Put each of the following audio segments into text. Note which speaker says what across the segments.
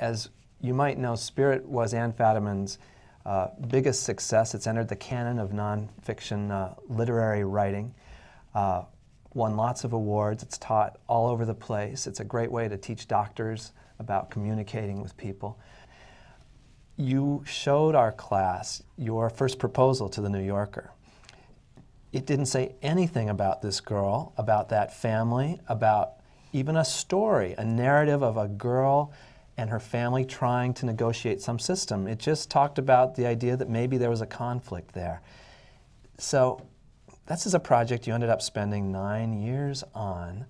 Speaker 1: As you might know, Spirit was Ann Fadiman's biggest success. It's entered the canon of nonfiction literary writing. Won lots of awards. It's taught all over the place. It's a great way to teach doctors about communicating with people. You showed our class your first proposal to the New Yorker. It didn't say anything about this girl, about that family, about even a story, a narrative of a girl and her family trying to negotiate some system. It just talked about the idea that maybe there was a conflict there. So this is a project you ended up spending 9 years on.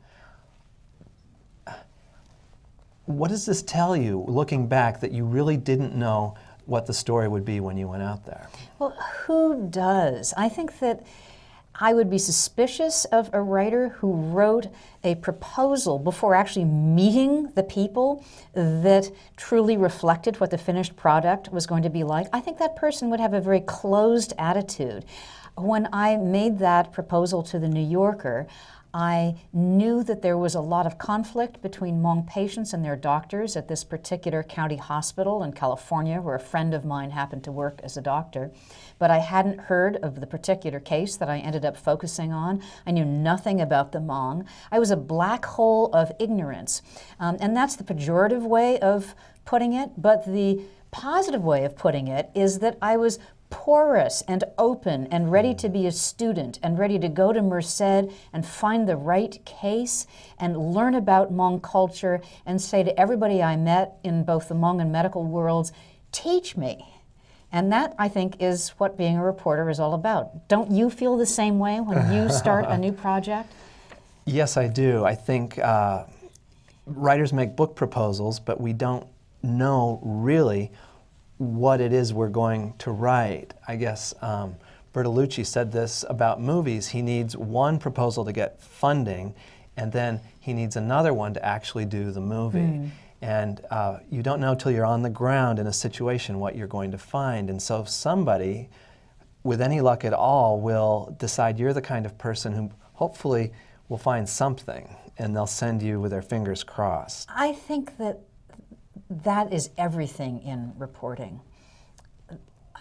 Speaker 1: What does this tell you, looking back, that you really didn't know what the story would be when you went out there?
Speaker 2: Well, who does? I think that I would be suspicious of a writer who wrote a proposal before actually meeting the people that truly reflected what the finished product was going to be like. I think that person would have a very closed attitude. When I made that proposal to the New Yorker, I knew that there was a lot of conflict between Hmong patients and their doctors at this particular county hospital in California, where a friend of mine happened to work as a doctor. But I hadn't heard of the particular case that I ended up focusing on. I knew nothing about the Hmong. I was a black hole of ignorance. And that's the pejorative way of putting it, but the positive way of putting it is that I was porous and open and ready to be a student and ready to go to Merced and find the right case and learn about Hmong culture and say to everybody I met in both the Hmong and medical worlds, teach me. And that, I think, is what being a reporter is all about. Don't you feel the same way when you start a new project?
Speaker 1: Yes, I do. I think writers make book proposals, but we don't know really what it is we're going to write. I guess Bertolucci said this about movies. He needs one proposal to get funding, and then he needs another one to actually do the movie. And you don't know till you're on the ground in a situation what you're going to find. And so somebody, with any luck at all, will decide you're the kind of person who hopefully will find something, and they'll send you with their fingers crossed.
Speaker 2: I think that is everything in reporting.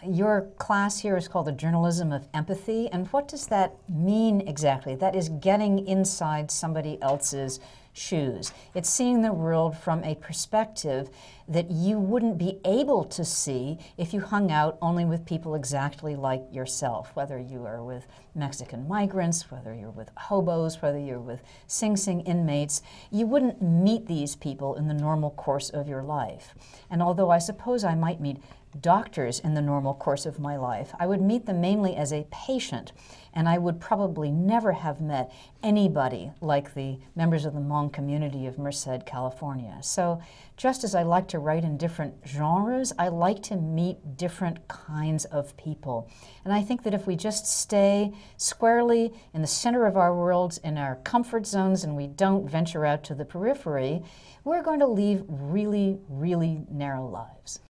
Speaker 2: Your class here is called the Journalism of Empathy, and what does that mean exactly? That is getting inside somebody else's shoes. It's seeing the world from a perspective that you wouldn't be able to see if you hung out only with people exactly like yourself, whether you are with Mexican migrants, whether you're with hobos, whether you're with Sing Sing inmates. You wouldn't meet these people in the normal course of your life. And although I suppose I might meet doctors in the normal course of my life, I would meet them mainly as a patient, and I would probably never have met anybody like the members of the Hmong community of Merced, California. So just as I like to write in different genres, I like to meet different kinds of people. And I think that if we just stay squarely in the center of our worlds, in our comfort zones, and we don't venture out to the periphery, we're going to lead really, really narrow lives.